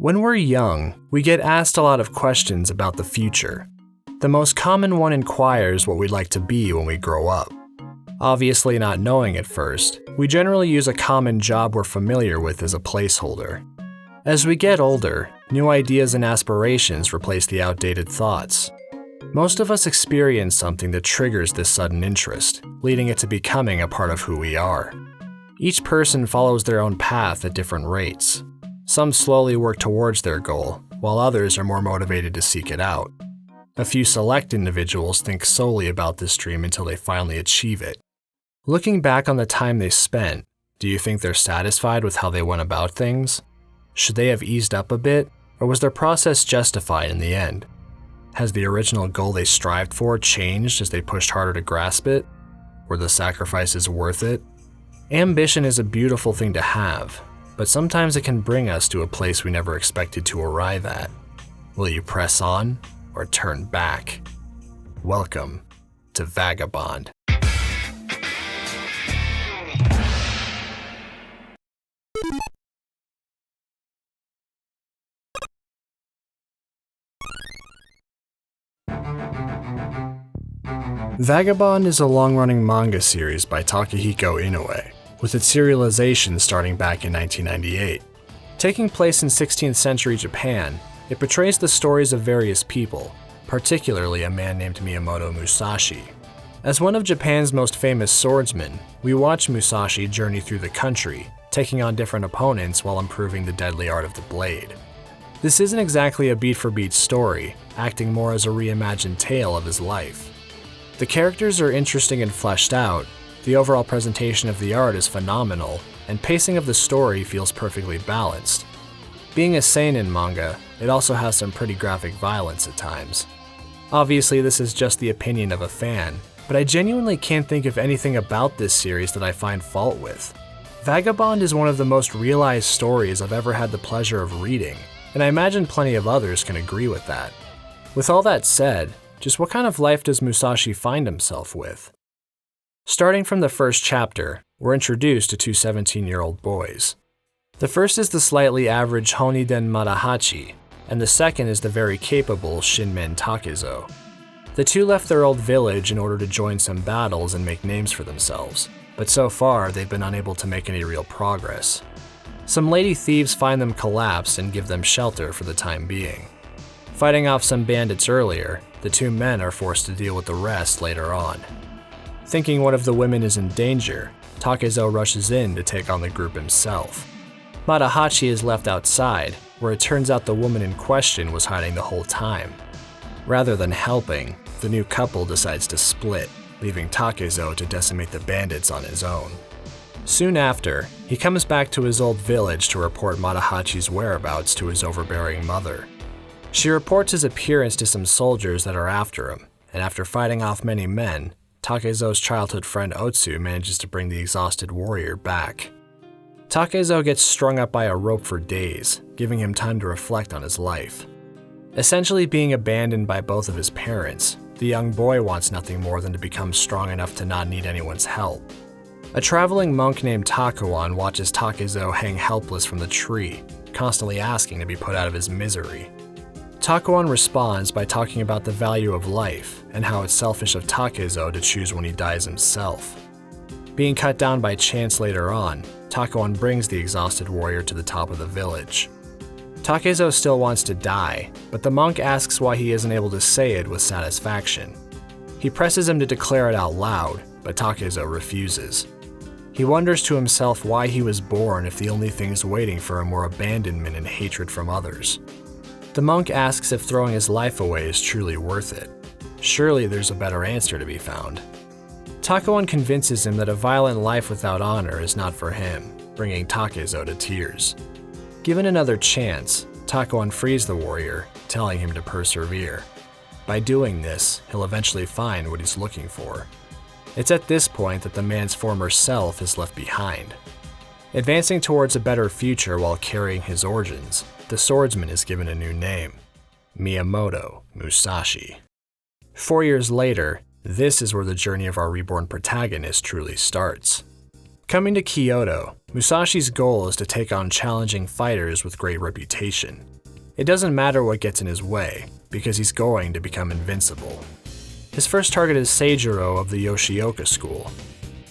When we're young, we get asked a lot of questions about the future. The most common one inquires what we'd like to be when we grow up. Obviously not knowing at first, we generally use a common job we're familiar with as a placeholder. As we get older, new ideas and aspirations replace the outdated thoughts. Most of us experience something that triggers this sudden interest, leading it to becoming a part of who we are. Each person follows their own path at different rates. Some slowly work towards their goal, while others are more motivated to seek it out. A few select individuals think solely about this dream until they finally achieve it. Looking back on the time they spent, do you think they're satisfied with how they went about things? Should they have eased up a bit, or was their process justified in the end? Has the original goal they strived for changed as they pushed harder to grasp it? Were the sacrifices worth it? Ambition is a beautiful thing to have, but sometimes it can bring us to a place we never expected to arrive at. Will you press on or turn back? Welcome to Vagabond. Vagabond is a long-running manga series by Takehiko Inoue, with its serialization starting back in 1998. Taking place in 16th century Japan, it portrays the stories of various people, particularly a man named Miyamoto Musashi. As one of Japan's most famous swordsmen, we watch Musashi journey through the country, taking on different opponents while improving the deadly art of the blade. This isn't exactly a beat-for-beat story, acting more as a reimagined tale of his life. The characters are interesting and fleshed out, the overall presentation of the art is phenomenal, and pacing of the story feels perfectly balanced. Being a seinen manga, it also has some pretty graphic violence at times. Obviously, this is just the opinion of a fan, but I genuinely can't think of anything about this series that I find fault with. Vagabond is one of the most realized stories I've ever had the pleasure of reading, and I imagine plenty of others can agree with that. With all that said, just what kind of life does Musashi find himself with? Starting from the first chapter, we're introduced to two 17-year-old boys. The first is the slightly average Honiden Madahachi, and the second is the very capable Shinmen Takezo. The two left their old village in order to join some battles and make names for themselves, but so far they've been unable to make any real progress. Some lady thieves find them collapsed and give them shelter for the time being. Fighting off some bandits earlier, the two men are forced to deal with the rest later on. Thinking one of the women is in danger, Takezo rushes in to take on the group himself. Madahachi is left outside, where it turns out the woman in question was hiding the whole time. Rather than helping, the new couple decides to split, leaving Takezo to decimate the bandits on his own. Soon after, he comes back to his old village to report Madahachi's whereabouts to his overbearing mother. She reports his appearance to some soldiers that are after him, and after fighting off many men, Takezo's childhood friend Otsu manages to bring the exhausted warrior back. Takezo gets strung up by a rope for days, giving him time to reflect on his life. Essentially being abandoned by both of his parents, the young boy wants nothing more than to become strong enough to not need anyone's help. A traveling monk named Takuan watches Takezo hang helpless from the tree, constantly asking to be put out of his misery. Takuan responds by talking about the value of life and how it's selfish of Takezo to choose when he dies himself. Being cut down by chance later on, Takuan brings the exhausted warrior to the top of the village. Takezo still wants to die, but the monk asks why he isn't able to say it with satisfaction. He presses him to declare it out loud, but Takezo refuses. He wonders to himself why he was born if the only things waiting for him were abandonment and hatred from others. The monk asks if throwing his life away is truly worth it. Surely there's a better answer to be found. Takuan convinces him that a violent life without honor is not for him, bringing Takezo to tears. Given another chance, Takuan frees the warrior, telling him to persevere. By doing this, he'll eventually find what he's looking for. It's at this point that the man's former self is left behind. Advancing towards a better future while carrying his origins, the swordsman is given a new name, Miyamoto Musashi. 4 years later, this is where the journey of our reborn protagonist truly starts. Coming to Kyoto, Musashi's goal is to take on challenging fighters with great reputation. It doesn't matter what gets in his way, because he's going to become invincible. His first target is Seijuro of the Yoshioka school.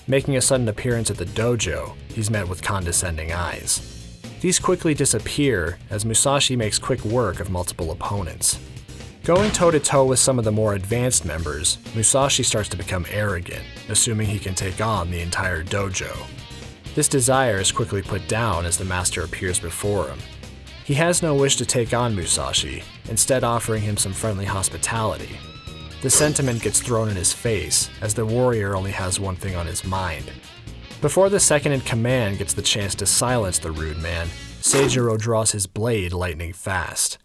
Making a sudden appearance at the dojo, he's met with condescending eyes. These quickly disappear as Musashi makes quick work of multiple opponents. Going toe-to-toe with some of the more advanced members, Musashi starts to become arrogant, assuming he can take on the entire dojo. This desire is quickly put down as the master appears before him. He has no wish to take on Musashi, instead offering him some friendly hospitality. The sentiment gets thrown in his face, as the warrior only has one thing on his mind. Before the second-in-command gets the chance to silence the rude man, Seijuro draws his blade lightning fast.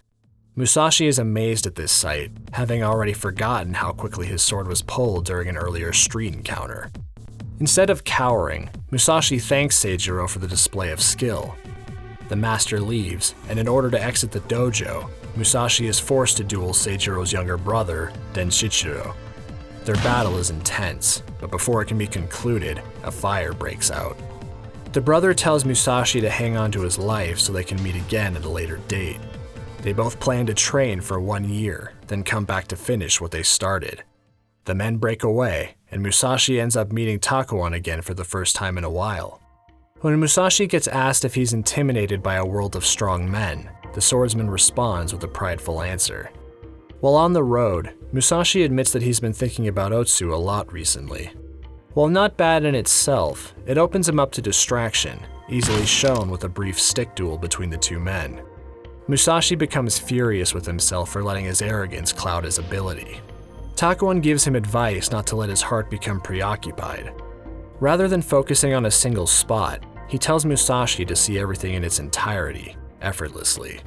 Musashi is amazed at this sight, having already forgotten how quickly his sword was pulled during an earlier street encounter. Instead of cowering, Musashi thanks Seijuro for the display of skill. The master leaves, and in order to exit the dojo, Musashi is forced to duel Seijuro's younger brother, Denshichiro. Their battle is intense, but before it can be concluded, a fire breaks out. The brother tells Musashi to hang on to his life so they can meet again at a later date. They both plan to train for 1 year, then come back to finish what they started. The men break away, and Musashi ends up meeting Takehiko again for the first time in a while. When Musashi gets asked if he's intimidated by a world of strong men, the swordsman responds with a prideful answer. While on the road, Musashi admits that he's been thinking about Otsu a lot recently. While not bad in itself, it opens him up to distraction, easily shown with a brief stick duel between the two men. Musashi becomes furious with himself for letting his arrogance cloud his ability. Takehiko gives him advice not to let his heart become preoccupied. Rather than focusing on a single spot, he tells Musashi to see everything in its entirety, effortlessly.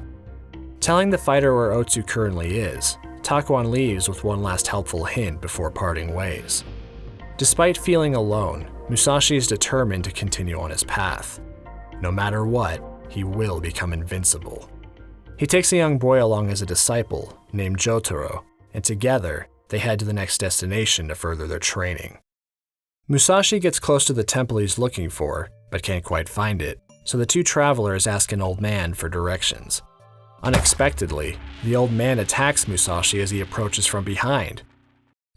Telling the fighter where Otsu currently is, Takehiko leaves with one last helpful hint before parting ways. Despite feeling alone, Musashi is determined to continue on his path. No matter what, he will become invincible. He takes a young boy along as a disciple, named Jotaro, and together, they head to the next destination to further their training. Musashi gets close to the temple he's looking for, but can't quite find it, so the two travelers ask an old man for directions. Unexpectedly, the old man attacks Musashi as he approaches from behind.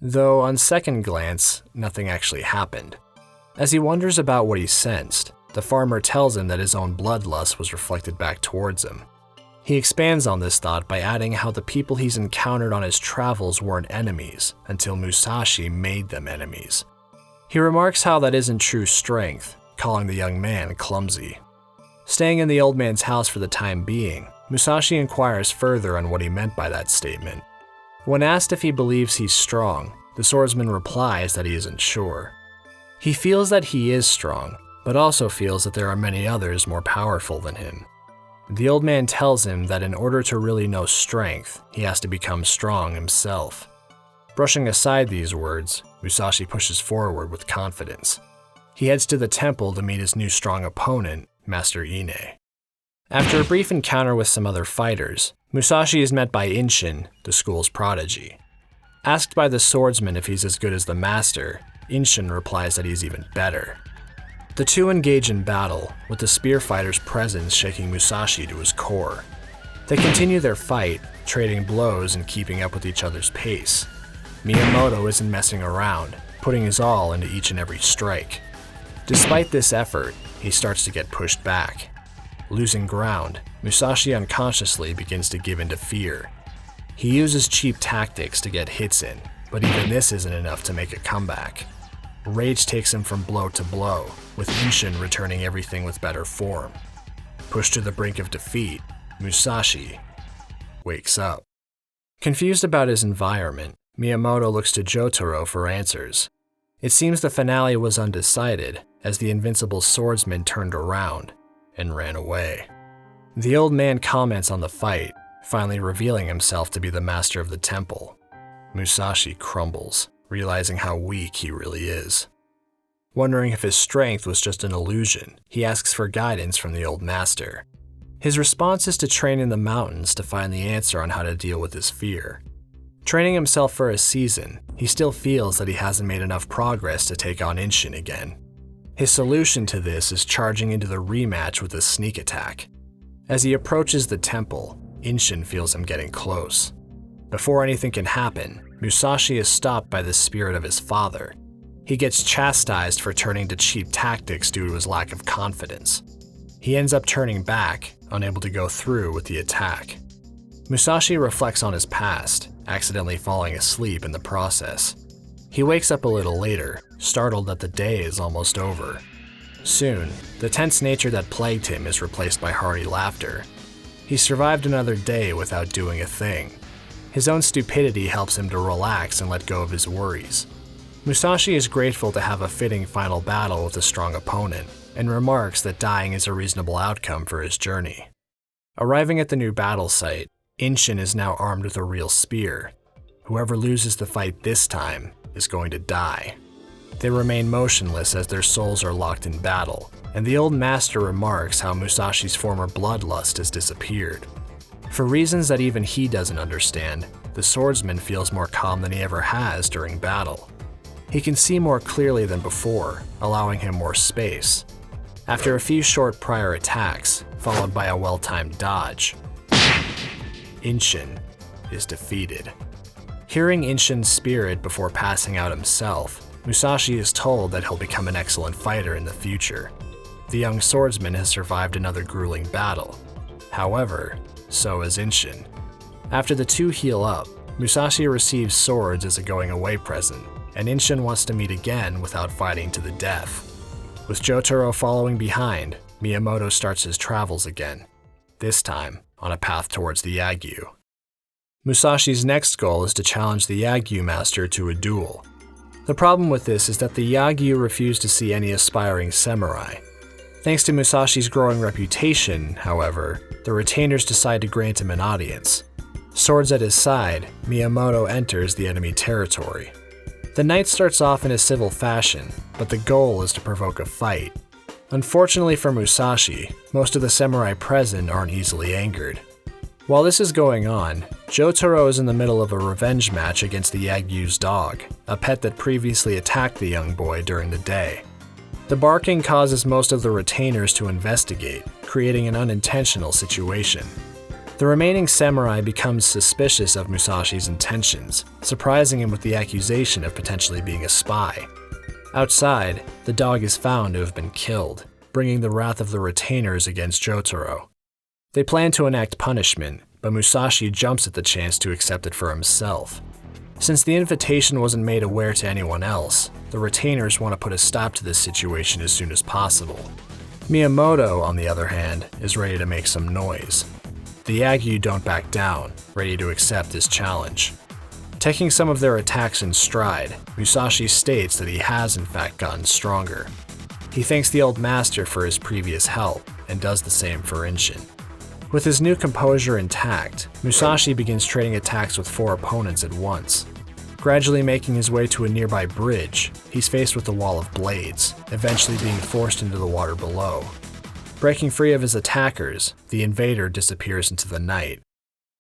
Though on second glance, nothing actually happened. As he wonders about what he sensed, the farmer tells him that his own bloodlust was reflected back towards him. He expands on this thought by adding how the people he's encountered on his travels weren't enemies until Musashi made them enemies. He remarks how that isn't true strength, calling the young man clumsy. Staying in the old man's house for the time being, Musashi inquires further on what he meant by that statement. When asked if he believes he's strong, the swordsman replies that he isn't sure. He feels that he is strong, but also feels that there are many others more powerful than him. The old man tells him that in order to really know strength, he has to become strong himself. Brushing aside these words, Musashi pushes forward with confidence. He heads to the temple to meet his new strong opponent, Master Inoue. After a brief encounter with some other fighters, Musashi is met by Inshun, the school's prodigy. Asked by the swordsman if he's as good as the master, Inshun replies that he's even better. The two engage in battle, with the spear fighter's presence shaking Musashi to his core. They continue their fight, trading blows and keeping up with each other's pace. Miyamoto isn't messing around, putting his all into each and every strike. Despite this effort, he starts to get pushed back. Losing ground, Musashi unconsciously begins to give in to fear. He uses cheap tactics to get hits in, but even this isn't enough to make a comeback. Rage takes him from blow to blow, with Inshun returning everything with better form. Pushed to the brink of defeat, Musashi wakes up. Confused about his environment, Miyamoto looks to Jotaro for answers. It seems the finale was undecided, as the invincible swordsman turned around and ran away. The old man comments on the fight, finally revealing himself to be the master of the temple. Musashi crumbles, realizing how weak he really is. Wondering if his strength was just an illusion, he asks for guidance from the old master. His response is to train in the mountains to find the answer on how to deal with his fear. Training himself for a season, he still feels that he hasn't made enough progress to take on Inshun again. His solution to this is charging into the rematch with a sneak attack. As he approaches the temple, Inshun feels him getting close. Before anything can happen, Musashi is stopped by the spirit of his father. He gets chastised for turning to cheap tactics due to his lack of confidence. He ends up turning back, unable to go through with the attack. Musashi reflects on his past, accidentally falling asleep in the process. He wakes up a little later, startled that the day is almost over. Soon, the tense nature that plagued him is replaced by hearty laughter. He survived another day without doing a thing. His own stupidity helps him to relax and let go of his worries. Musashi is grateful to have a fitting final battle with a strong opponent, and remarks that dying is a reasonable outcome for his journey. Arriving at the new battle site, Inshun is now armed with a real spear. Whoever loses the fight this time is going to die. They remain motionless as their souls are locked in battle, and the old master remarks how Musashi's former bloodlust has disappeared. For reasons that even he doesn't understand, the swordsman feels more calm than he ever has during battle. He can see more clearly than before, allowing him more space. After a few short prior attacks, followed by a well-timed dodge, Inshun is defeated. Hearing Inshun's spirit before passing out himself, Musashi is told that he'll become an excellent fighter in the future. The young swordsman has survived another grueling battle. However, so has Inshun. After the two heal up, Musashi receives swords as a going-away present, and Inshun wants to meet again without fighting to the death. With Jotaro following behind, Miyamoto starts his travels again, this time on a path towards the Yagyu. Musashi's next goal is to challenge the Yagyu master to a duel. The problem with this is that the Yagyu refuse to see any aspiring samurai. Thanks to Musashi's growing reputation, however, the retainers decide to grant him an audience. Swords at his side, Miyamoto enters the enemy territory. The night starts off in a civil fashion, but the goal is to provoke a fight. Unfortunately for Musashi, most of the samurai present aren't easily angered. While this is going on, Jotaro is in the middle of a revenge match against the Yagyu's dog, a pet that previously attacked the young boy during the day. The barking causes most of the retainers to investigate, creating an unintentional situation. The remaining samurai becomes suspicious of Musashi's intentions, surprising him with the accusation of potentially being a spy. Outside, the dog is found to have been killed, bringing the wrath of the retainers against Jotaro. They plan to enact punishment, but Musashi jumps at the chance to accept it for himself. Since the invitation wasn't made aware to anyone else, the retainers want to put a stop to this situation as soon as possible. Miyamoto, on the other hand, is ready to make some noise. The Yagyu don't back down, ready to accept his challenge. Taking some of their attacks in stride, Musashi states that he has in fact gotten stronger. He thanks the old master for his previous help, and does the same for Inshun. With his new composure intact, Musashi begins trading attacks with 4 opponents at once. Gradually making his way to a nearby bridge, he's faced with a wall of blades, eventually being forced into the water below. Breaking free of his attackers, the invader disappears into the night.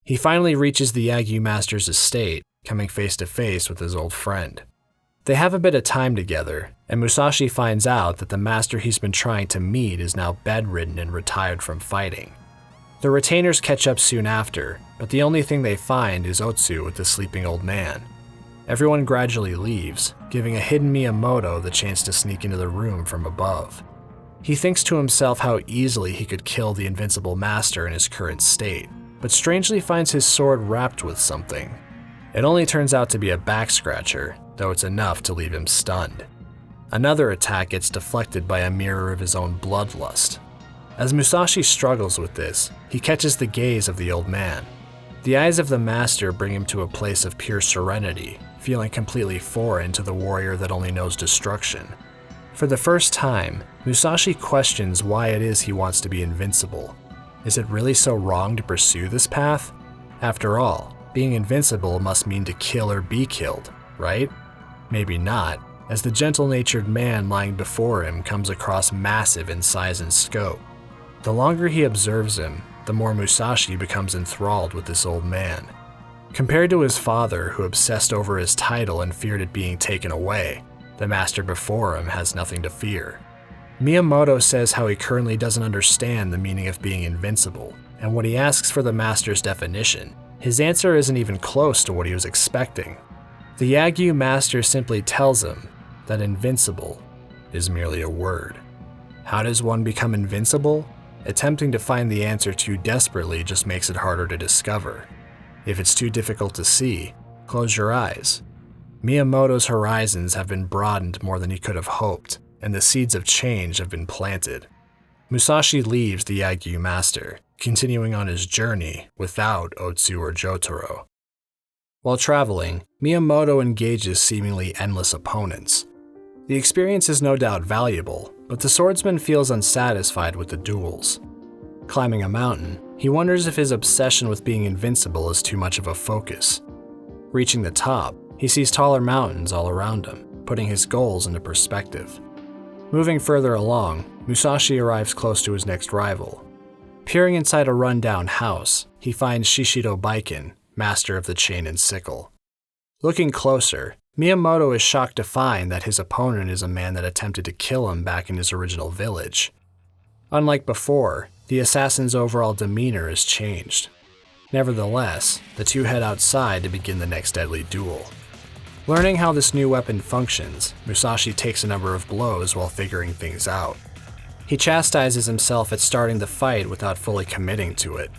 He finally reaches the Yagyu master's estate, coming face to face with his old friend. They have a bit of time together, and Musashi finds out that the master he's been trying to meet is now bedridden and retired from fighting. The retainers catch up soon after, but the only thing they find is Otsu with the sleeping old man. Everyone gradually leaves, giving a hidden Miyamoto the chance to sneak into the room from above. He thinks to himself how easily he could kill the Invincible master in his current state, but strangely finds his sword wrapped with something. It only turns out to be a back scratcher, though it's enough to leave him stunned. Another attack gets deflected by a mirror of his own bloodlust. As Musashi struggles with this, he catches the gaze of the old man. The eyes of the master bring him to a place of pure serenity, feeling completely foreign to the warrior that only knows destruction. For the first time, Musashi questions why it is he wants to be invincible. Is it really so wrong to pursue this path? After all, being invincible must mean to kill or be killed, right? Maybe not, as the gentle-natured man lying before him comes across massive in size and scope. The longer he observes him, the more Musashi becomes enthralled with this old man. Compared to his father, who obsessed over his title and feared it being taken away, the master before him has nothing to fear. Miyamoto says how he currently doesn't understand the meaning of being invincible, and when he asks for the master's definition, his answer isn't even close to what he was expecting. The Yagyu master simply tells him that invincible is merely a word. How does one become invincible? Attempting to find the answer too desperately just makes it harder to discover. If it's too difficult to see, close your eyes. Miyamoto's horizons have been broadened more than he could have hoped, and the seeds of change have been planted. Musashi leaves the Yagyu master, continuing on his journey without Otsu or Jotaro. While traveling, Miyamoto engages seemingly endless opponents. The experience is no doubt valuable, but the swordsman feels unsatisfied with the duels. Climbing a mountain, he wonders if his obsession with being invincible is too much of a focus. Reaching the top, he sees taller mountains all around him, putting his goals into perspective. Moving further along, Musashi arrives close to his next rival. Peering inside a run-down house, he finds Shishiro Baiken, master of the chain and sickle. Looking closer, Miyamoto is shocked to find that his opponent is a man that attempted to kill him back in his original village. Unlike before, the assassin's overall demeanor has changed. Nevertheless, the two head outside to begin the next deadly duel. Learning how this new weapon functions, Musashi takes a number of blows while figuring things out. He chastises himself at starting the fight without fully committing to it.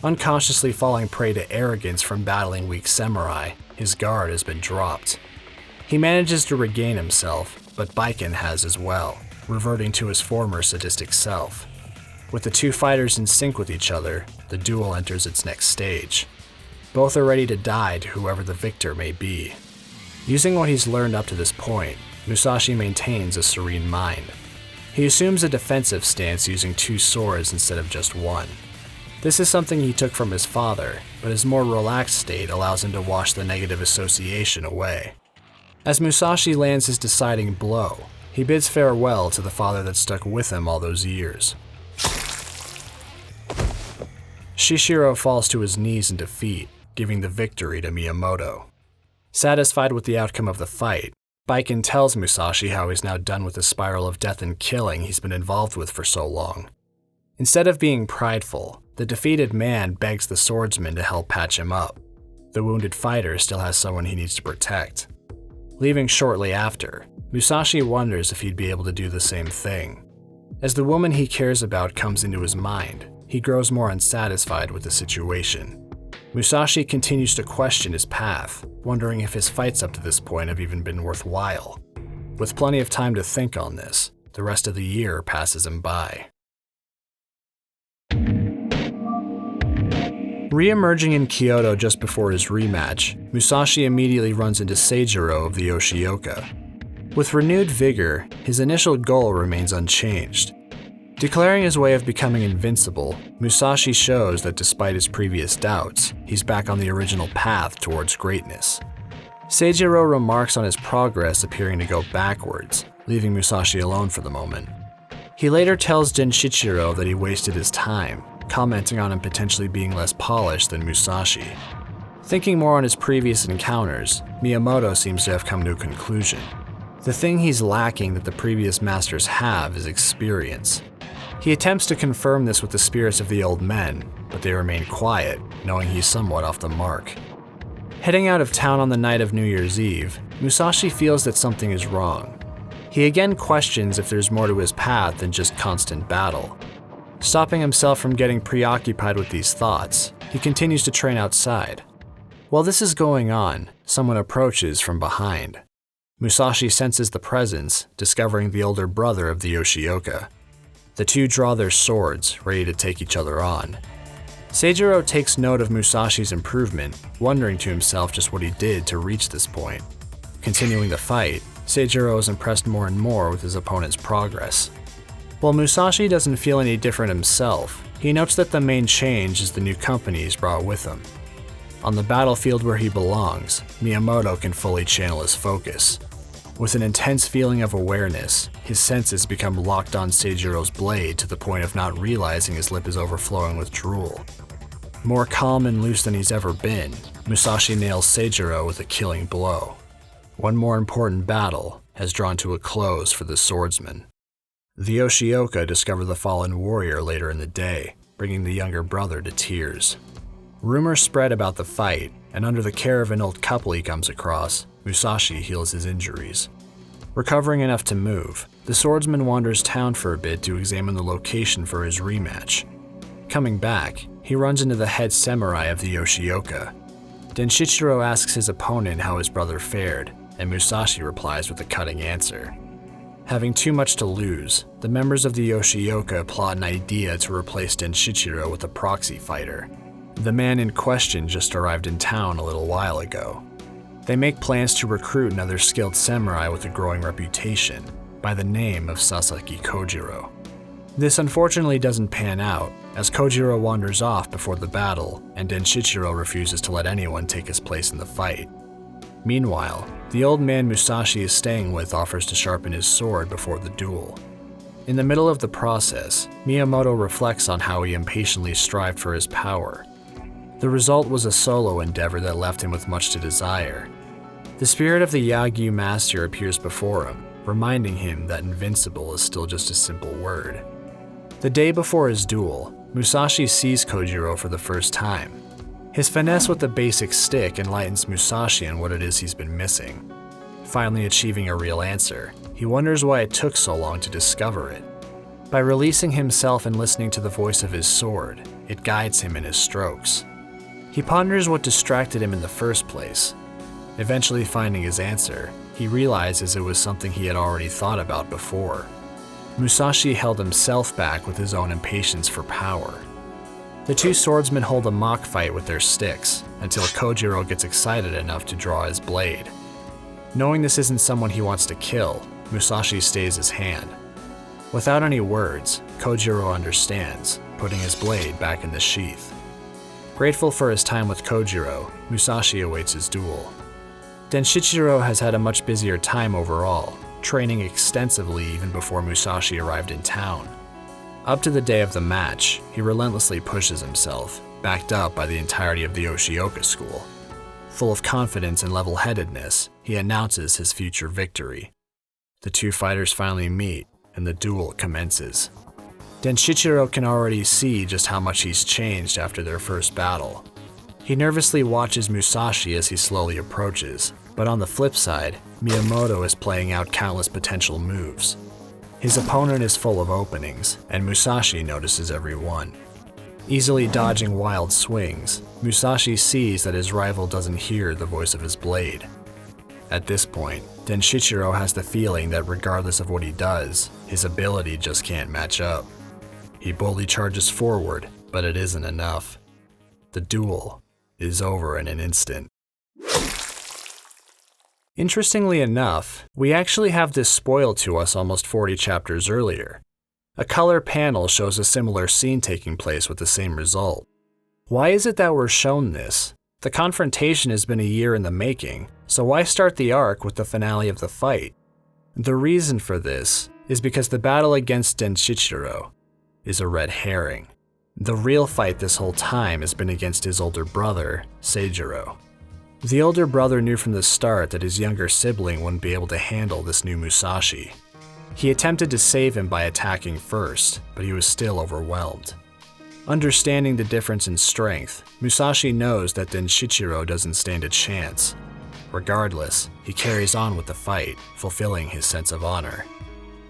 Unconsciously falling prey to arrogance from battling weak samurai, his guard has been dropped. He manages to regain himself, but Baiken has as well, reverting to his former sadistic self. With the two fighters in sync with each other, the duel enters its next stage. Both are ready to die to whoever the victor may be. Using what he's learned up to this point, Musashi maintains a serene mind. He assumes a defensive stance using two swords instead of just one. This is something he took from his father, but his more relaxed state allows him to wash the negative association away. As Musashi lands his deciding blow, he bids farewell to the father that stuck with him all those years. Shishiro falls to his knees in defeat, giving the victory to Miyamoto. Satisfied with the outcome of the fight, Baiken tells Musashi how he's now done with the spiral of death and killing he's been involved with for so long. Instead of being prideful, the defeated man begs the swordsman to help patch him up. The wounded fighter still has someone he needs to protect. Leaving shortly after, Musashi wonders if he'd be able to do the same thing. As the woman he cares about comes into his mind, he grows more unsatisfied with the situation. Musashi continues to question his path, wondering if his fights up to this point have even been worthwhile. With plenty of time to think on this, the rest of the year passes him by. Re-emerging in Kyoto just before his rematch, Musashi immediately runs into Seijuro of the Yoshioka. With renewed vigor, his initial goal remains unchanged. Declaring his way of becoming invincible, Musashi shows that despite his previous doubts, he's back on the original path towards greatness. Seijuro remarks on his progress appearing to go backwards, leaving Musashi alone for the moment. He later tells Denshichiro that he wasted his time, commenting on him potentially being less polished than Musashi. Thinking more on his previous encounters, Miyamoto seems to have come to a conclusion. The thing he's lacking that the previous masters have is experience. He attempts to confirm this with the spirits of the old men, but they remain quiet, knowing he's somewhat off the mark. Heading out of town on the night of New Year's Eve, Musashi feels that something is wrong. He again questions if there's more to his path than just constant battle. Stopping himself from getting preoccupied with these thoughts, he continues to train outside. While this is going on, someone approaches from behind. Musashi senses the presence, discovering the older brother of the Yoshioka. The two draw their swords, ready to take each other on. Seijuro takes note of Musashi's improvement, wondering to himself just what he did to reach this point. Continuing the fight, Seijuro is impressed more and more with his opponent's progress. While Musashi doesn't feel any different himself, he notes that the main change is the new company he's brought with him. On the battlefield where he belongs, Miyamoto can fully channel his focus. With an intense feeling of awareness, his senses become locked on Seijuro's blade to the point of not realizing his lip is overflowing with drool. More calm and loose than he's ever been, Musashi nails Seijuro with a killing blow. One more important battle has drawn to a close for the swordsman. The Yoshioka discover the fallen warrior later in the day, bringing the younger brother to tears. Rumors spread about the fight, and under the care of an old couple he comes across, Musashi heals his injuries. Recovering enough to move, the swordsman wanders town for a bit to examine the location for his rematch. Coming back, he runs into the head samurai of the Yoshioka. Denshichiro asks his opponent how his brother fared, and Musashi replies with a cutting answer. Having too much to lose, the members of the Yoshioka plot an idea to replace Denshichiro with a proxy fighter. The man in question just arrived in town a little while ago. They make plans to recruit another skilled samurai with a growing reputation, by the name of Sasaki Kojiro. This unfortunately doesn't pan out, as Kojiro wanders off before the battle, and Denshichiro refuses to let anyone take his place in the fight. Meanwhile, the old man Musashi is staying with offers to sharpen his sword before the duel. In the middle of the process, Miyamoto reflects on how he impatiently strived for his power. The result was a solo endeavor that left him with much to desire. The spirit of the Yagyu master appears before him, reminding him that invincible is still just a simple word. The day before his duel, Musashi sees Kojiro for the first time. His finesse with the basic stick enlightens Musashi on what it is he's been missing. Finally achieving a real answer, he wonders why it took so long to discover it. By releasing himself and listening to the voice of his sword, it guides him in his strokes. He ponders what distracted him in the first place. Eventually finding his answer, he realizes it was something he had already thought about before. Musashi held himself back with his own impatience for power. The two swordsmen hold a mock fight with their sticks, until Kojiro gets excited enough to draw his blade. Knowing this isn't someone he wants to kill, Musashi stays his hand. Without any words, Kojiro understands, putting his blade back in the sheath. Grateful for his time with Kojiro, Musashi awaits his duel. Denshichiro has had a much busier time overall, training extensively even before Musashi arrived in town. Up to the day of the match, he relentlessly pushes himself, backed up by the entirety of the Yoshioka school. Full of confidence and level-headedness, he announces his future victory. The two fighters finally meet, and the duel commences. Denshichiro can already see just how much he's changed after their first battle. He nervously watches Musashi as he slowly approaches, but on the flip side, Miyamoto is playing out countless potential moves. His opponent is full of openings, and Musashi notices every one. Easily dodging wild swings, Musashi sees that his rival doesn't hear the voice of his blade. At this point, Denshichiro has the feeling that regardless of what he does, his ability just can't match up. He boldly charges forward, but it isn't enough. The duel is over in an instant. Interestingly enough, we actually have this spoiled to us almost 40 chapters earlier. A color panel shows a similar scene taking place with the same result. Why is it that we're shown this? The confrontation has been a year in the making, so why start the arc with the finale of the fight? The reason for this is because the battle against Denshichiro is a red herring. The real fight this whole time has been against his older brother, Seijuro. The older brother knew from the start that his younger sibling wouldn't be able to handle this new Musashi. He attempted to save him by attacking first, but he was still overwhelmed. Understanding the difference in strength, Musashi knows that Denshichiro doesn't stand a chance. Regardless, he carries on with the fight, fulfilling his sense of honor.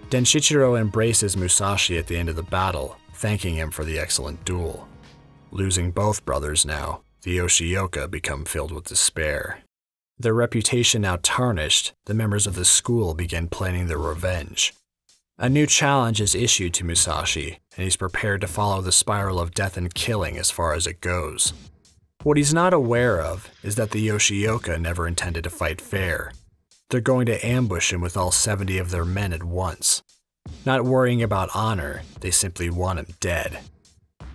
Denshichiro embraces Musashi at the end of the battle, thanking him for the excellent duel. Losing both brothers now, the Yoshioka become filled with despair. Their reputation now tarnished, the members of the school begin planning their revenge. A new challenge is issued to Musashi, and he's prepared to follow the spiral of death and killing as far as it goes. What he's not aware of is that the Yoshioka never intended to fight fair. They're going to ambush him with all 70 of their men at once. Not worrying about honor, they simply want him dead.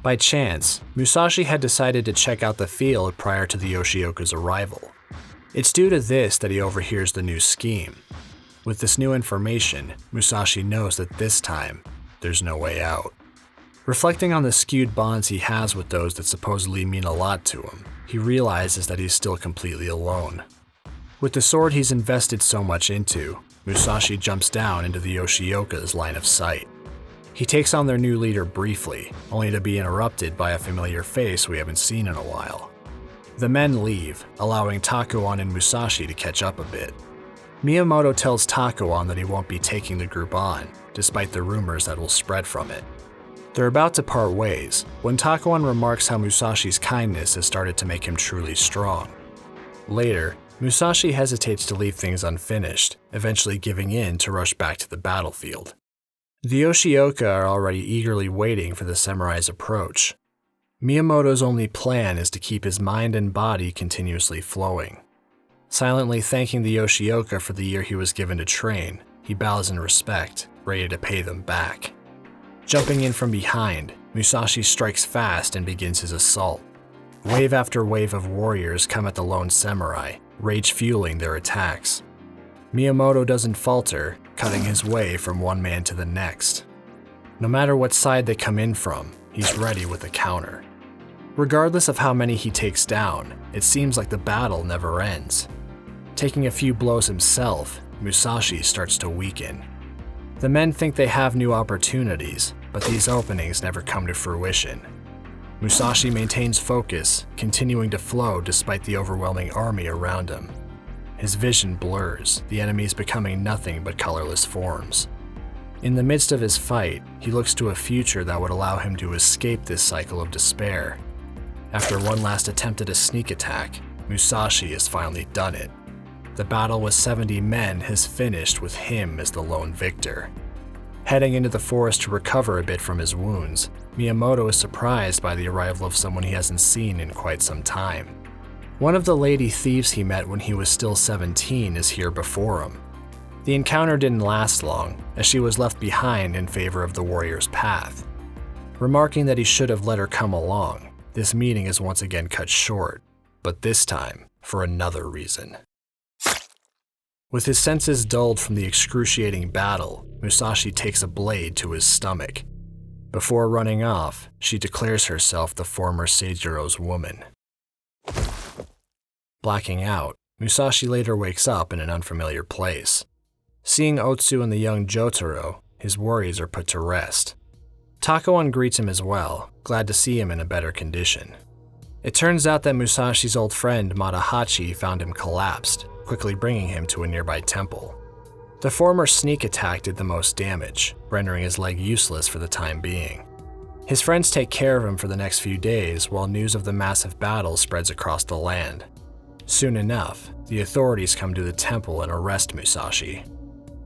By chance, Musashi had decided to check out the field prior to the Yoshioka's arrival. It's due to this that he overhears the new scheme. With this new information, Musashi knows that this time, there's no way out. Reflecting on the skewed bonds he has with those that supposedly mean a lot to him, he realizes that he's still completely alone. With the sword he's invested so much into, Musashi jumps down into the Yoshioka's line of sight. He takes on their new leader briefly, only to be interrupted by a familiar face we haven't seen in a while. The men leave, allowing Takuan and Musashi to catch up a bit. Miyamoto tells Takuan that he won't be taking the group on, despite the rumors that will spread from it. They're about to part ways, when Takuan remarks how Musashi's kindness has started to make him truly strong. Later, Musashi hesitates to leave things unfinished, eventually giving in to rush back to the battlefield. The Yoshioka are already eagerly waiting for the samurai's approach. Miyamoto's only plan is to keep his mind and body continuously flowing. Silently thanking the Yoshioka for the year he was given to train, he bows in respect, ready to pay them back. Jumping in from behind, Musashi strikes fast and begins his assault. Wave after wave of warriors come at the lone samurai, rage fueling their attacks. Miyamoto doesn't falter, cutting his way from one man to the next. No matter what side they come in from, he's ready with a counter. Regardless of how many he takes down, it seems like the battle never ends. Taking a few blows himself, Musashi starts to weaken. The men think they have new opportunities, but these openings never come to fruition. Musashi maintains focus, continuing to flow despite the overwhelming army around him. His vision blurs, the enemies becoming nothing but colorless forms. In the midst of his fight, he looks to a future that would allow him to escape this cycle of despair. After one last attempt at a sneak attack, Musashi has finally done it. The battle with 70 men has finished with him as the lone victor. Heading into the forest to recover a bit from his wounds, Miyamoto is surprised by the arrival of someone he hasn't seen in quite some time. One of the lady thieves he met when he was still 17 is here before him. The encounter didn't last long, as she was left behind in favor of the warrior's path. Remarking that he should have let her come along, this meeting is once again cut short, but this time for another reason. With his senses dulled from the excruciating battle, Musashi takes a blade to his stomach. Before running off, she declares herself the former Seijuro's woman. Blacking out, Musashi later wakes up in an unfamiliar place. Seeing Otsu and the young Jotaro, his worries are put to rest. Takuan greets him as well, glad to see him in a better condition. It turns out that Musashi's old friend Matahachi found him collapsed, quickly bringing him to a nearby temple. The former sneak attack did the most damage, rendering his leg useless for the time being. His friends take care of him for the next few days while news of the massive battle spreads across the land. Soon enough, the authorities come to the temple and arrest Musashi.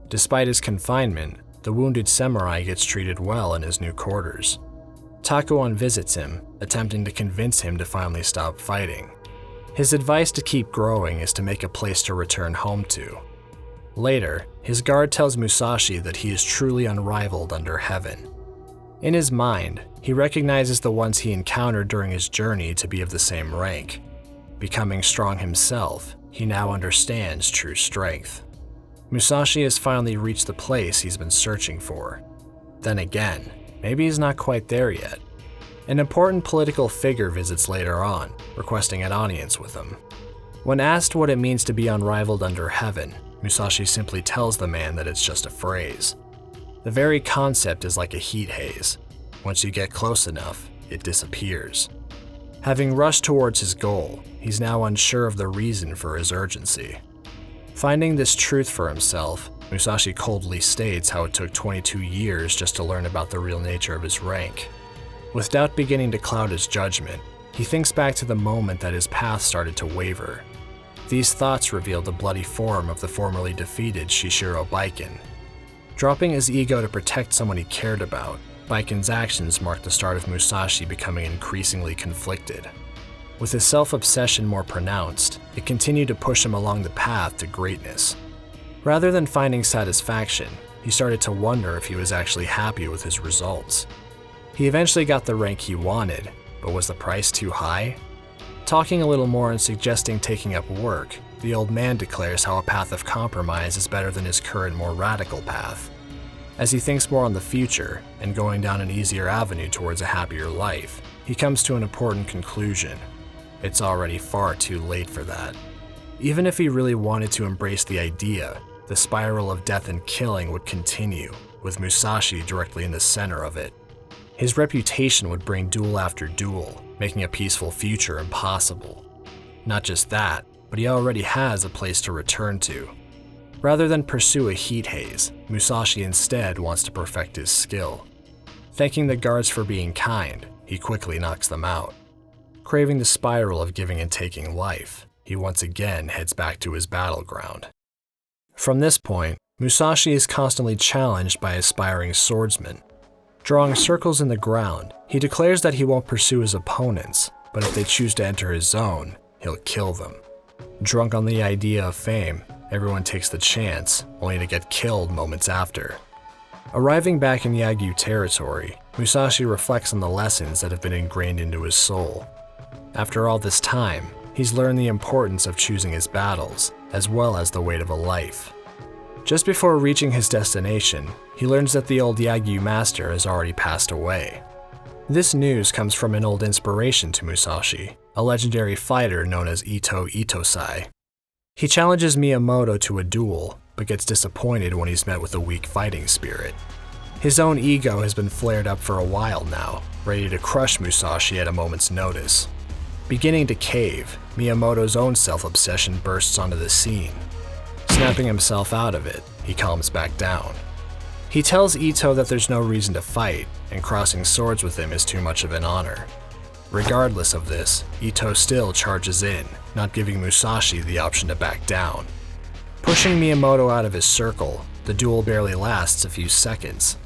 Despite his confinement, the wounded samurai gets treated well in his new quarters. Takuan visits him, attempting to convince him to finally stop fighting. His advice to keep growing is to make a place to return home to. Later, his guard tells Musashi that he is truly unrivaled under heaven. In his mind, he recognizes the ones he encountered during his journey to be of the same rank. Becoming strong himself, he now understands true strength. Musashi has finally reached the place he's been searching for. Then again, maybe he's not quite there yet. An important political figure visits later on, requesting an audience with him. When asked what it means to be unrivaled under heaven, Musashi simply tells the man that it's just a phrase. The very concept is like a heat haze. Once you get close enough, it disappears. Having rushed towards his goal, he's now unsure of the reason for his urgency. Finding this truth for himself, Musashi coldly states how it took 22 years just to learn about the real nature of his rank. With doubt beginning to cloud his judgment, he thinks back to the moment that his path started to waver. These thoughts reveal the bloody form of the formerly defeated Shishiro Baiken. Dropping his ego to protect someone he cared about, Baiken's actions marked the start of Musashi becoming increasingly conflicted. With his self-obsession more pronounced, it continued to push him along the path to greatness. Rather than finding satisfaction, he started to wonder if he was actually happy with his results. He eventually got the rank he wanted, but was the price too high? Talking a little more and suggesting taking up work, the old man declares how a path of compromise is better than his current more radical path. As he thinks more on the future and going down an easier avenue towards a happier life, he comes to an important conclusion. It's already far too late for that. Even if he really wanted to embrace the idea, the spiral of death and killing would continue, with Musashi directly in the center of it. His reputation would bring duel after duel, making a peaceful future impossible. Not just that, but he already has a place to return to. Rather than pursue a heat haze, Musashi instead wants to perfect his skill. Thanking the guards for being kind, he quickly knocks them out. Craving the spiral of giving and taking life, he once again heads back to his battleground. From this point, Musashi is constantly challenged by aspiring swordsmen. Drawing circles in the ground, he declares that he won't pursue his opponents, but if they choose to enter his zone, he'll kill them. Drunk on the idea of fame, everyone takes the chance, only to get killed moments after. Arriving back in Yagyu territory, Musashi reflects on the lessons that have been ingrained into his soul. After all this time, he's learned the importance of choosing his battles, as well as the weight of a life. Just before reaching his destination, he learns that the old Yagyu master has already passed away. This news comes from an old inspiration to Musashi, a legendary fighter known as Ittosai. He challenges Miyamoto to a duel, but gets disappointed when he's met with a weak fighting spirit. His own ego has been flared up for a while now, ready to crush Musashi at a moment's notice. Beginning to cave, Miyamoto's own self-obsession bursts onto the scene. Snapping himself out of it, he calms back down. He tells Ito that there's no reason to fight, and crossing swords with him is too much of an honor. Regardless of this, Ito still charges in, not giving Musashi the option to back down. Pushing Miyamoto out of his circle, the duel barely lasts a few seconds.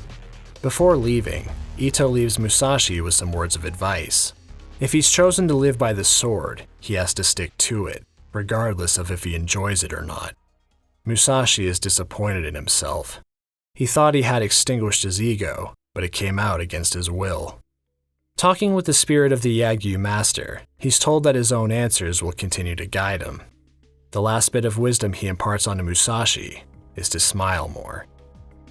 Before leaving, Ito leaves Musashi with some words of advice. If he's chosen to live by the sword, he has to stick to it, regardless of if he enjoys it or not. Musashi is disappointed in himself. He thought he had extinguished his ego, but it came out against his will. Talking with the spirit of the Yagyu master, he's told that his own answers will continue to guide him. The last bit of wisdom he imparts onto Musashi is to smile more.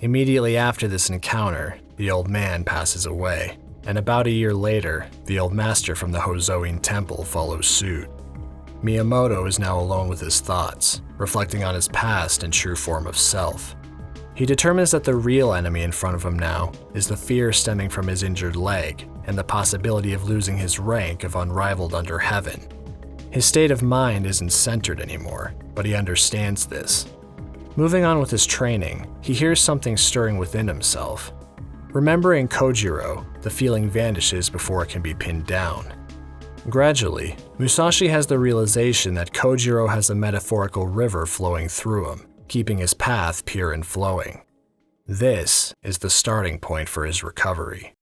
Immediately after this encounter, the old man passes away, and about a year later, the old master from the Hozoin temple follows suit. Miyamoto is now alone with his thoughts, reflecting on his past and true form of self. He determines that the real enemy in front of him now is the fear stemming from his injured leg and the possibility of losing his rank of unrivaled under heaven. His state of mind isn't centered anymore, but he understands this. Moving on with his training, he hears something stirring within himself. Remembering Kojiro, the feeling vanishes before it can be pinned down. Gradually, Musashi has the realization that Kojiro has a metaphorical river flowing through him, keeping his path pure and flowing. This is the starting point for his recovery.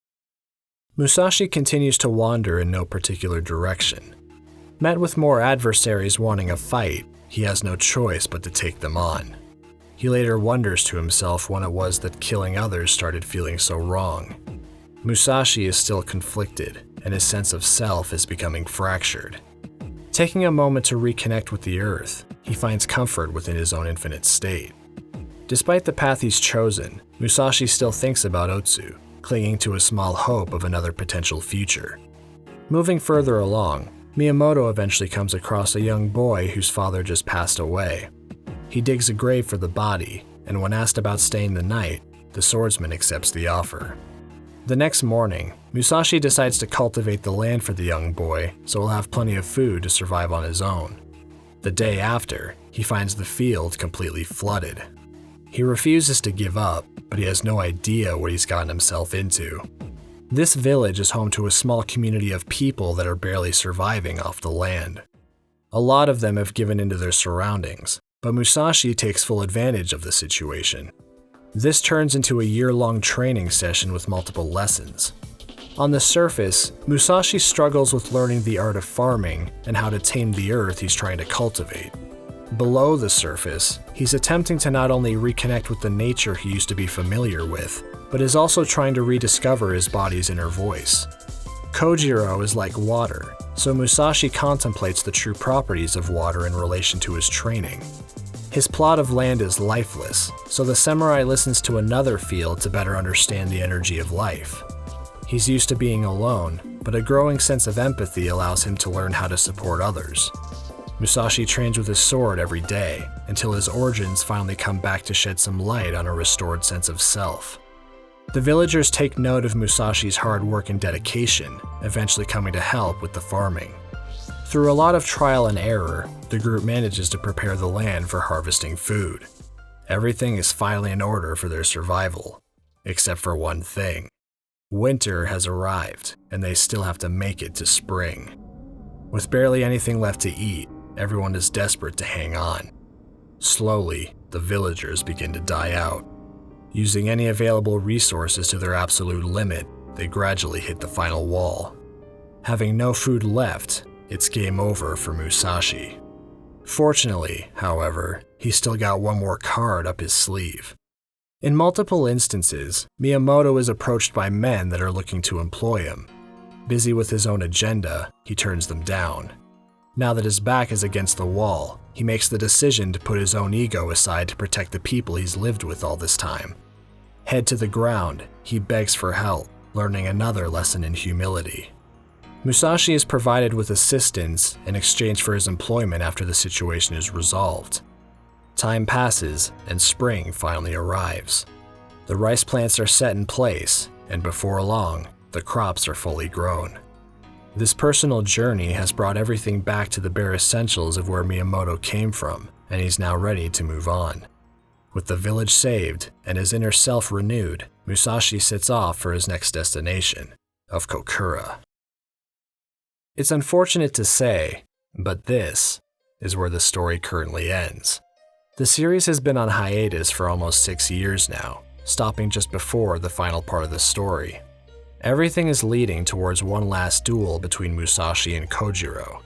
Musashi continues to wander in no particular direction. Met with more adversaries wanting a fight, he has no choice but to take them on. He later wonders to himself when it was that killing others started feeling so wrong. Musashi is still conflicted, and his sense of self is becoming fractured. Taking a moment to reconnect with the earth, he finds comfort within his own infinite state. Despite the path he's chosen, Musashi still thinks about Otsu, clinging to a small hope of another potential future. Moving further along, Miyamoto eventually comes across a young boy whose father just passed away. He digs a grave for the body, and when asked about staying the night, the swordsman accepts the offer. The next morning, Musashi decides to cultivate the land for the young boy so he'll have plenty of food to survive on his own. The day after, he finds the field completely flooded. He refuses to give up, but he has no idea what he's gotten himself into. This village is home to a small community of people that are barely surviving off the land. A lot of them have given into their surroundings, but Musashi takes full advantage of the situation. This turns into a year-long training session with multiple lessons. On the surface, Musashi struggles with learning the art of farming and how to tame the earth he's trying to cultivate. Below the surface, he's attempting to not only reconnect with the nature he used to be familiar with, but is also trying to rediscover his body's inner voice. Kojiro is like water, so Musashi contemplates the true properties of water in relation to his training. His plot of land is lifeless, so the samurai listens to another field to better understand the energy of life. He's used to being alone, but a growing sense of empathy allows him to learn how to support others. Musashi trains with his sword every day, until his origins finally come back to shed some light on a restored sense of self. The villagers take note of Musashi's hard work and dedication, eventually coming to help with the farming. Through a lot of trial and error, the group manages to prepare the land for harvesting food. Everything is finally in order for their survival, except for one thing. Winter has arrived, and they still have to make it to spring. With barely anything left to eat, everyone is desperate to hang on. Slowly, the villagers begin to die out. Using any available resources to their absolute limit, they gradually hit the final wall. Having no food left, it's game over for Musashi. Fortunately, however, he's still got one more card up his sleeve. In multiple instances, Miyamoto is approached by men that are looking to employ him. Busy with his own agenda, he turns them down. Now that his back is against the wall, he makes the decision to put his own ego aside to protect the people he's lived with all this time. Head to the ground, he begs for help, learning another lesson in humility. Musashi is provided with assistance in exchange for his employment after the situation is resolved. Time passes, and spring finally arrives. The rice plants are set in place, and before long, the crops are fully grown. This personal journey has brought everything back to the bare essentials of where Miyamoto came from, and he's now ready to move on. With the village saved and his inner self renewed, Musashi sets off for his next destination, of Kokura. It's unfortunate to say, but this is where the story currently ends. The series has been on hiatus for almost 6 years now, stopping just before the final part of the story. Everything is leading towards one last duel between Musashi and Kojiro.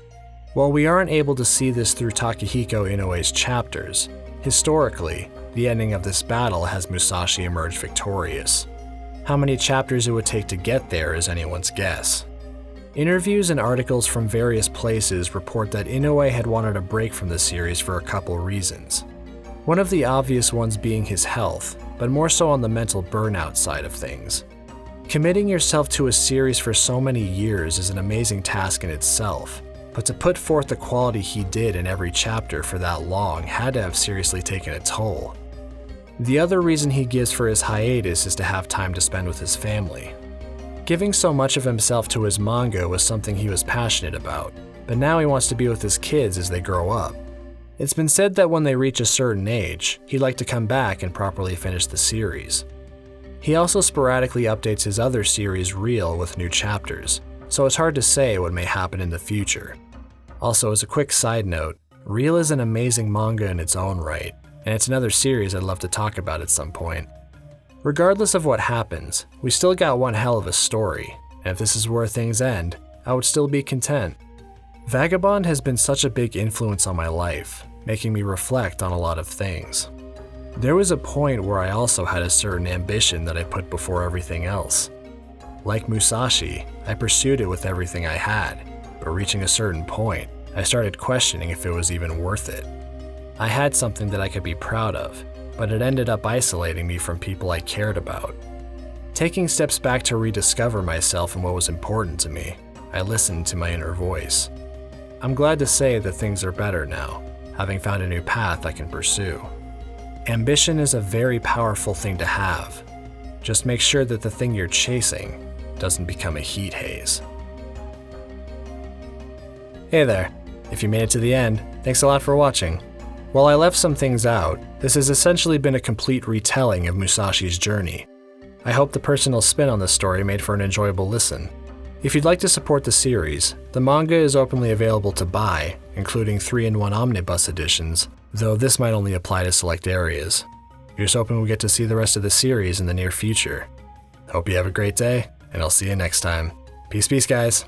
While we aren't able to see this through Takehiko Inoue's chapters, historically, the ending of this battle has Musashi emerge victorious. How many chapters it would take to get there is anyone's guess. Interviews and articles from various places report that Inoue had wanted a break from the series for a couple reasons. One of the obvious ones being his health, but more so on the mental burnout side of things. Committing yourself to a series for so many years is an amazing task in itself, but to put forth the quality he did in every chapter for that long had to have seriously taken a toll. The other reason he gives for his hiatus is to have time to spend with his family. Giving so much of himself to his manga was something he was passionate about, but now he wants to be with his kids as they grow up. It's been said that when they reach a certain age, he'd like to come back and properly finish the series. He also sporadically updates his other series Reel with new chapters, so it's hard to say what may happen in the future. Also, as a quick side note, Reel is an amazing manga in its own right, and it's another series I'd love to talk about at some point. Regardless of what happens, we still got one hell of a story, and if this is where things end, I would still be content. Vagabond has been such a big influence on my life, making me reflect on a lot of things. There was a point where I also had a certain ambition that I put before everything else. Like Musashi, I pursued it with everything I had, but reaching a certain point, I started questioning if it was even worth it. I had something that I could be proud of, but it ended up isolating me from people I cared about. Taking steps back to rediscover myself and what was important to me, I listened to my inner voice. I'm glad to say that things are better now, having found a new path I can pursue. Ambition is a very powerful thing to have. Just make sure that the thing you're chasing doesn't become a heat haze. Hey there, if you made it to the end, thanks a lot for watching. While I left some things out, this has essentially been a complete retelling of Musashi's journey. I hope the personal spin on this story made for an enjoyable listen. If you'd like to support the series, the manga is openly available to buy, including 3-in-1 omnibus editions, though this might only apply to select areas. Here's hoping we'll get to see the rest of the series in the near future. Hope you have a great day, and I'll see you next time. Peace, guys.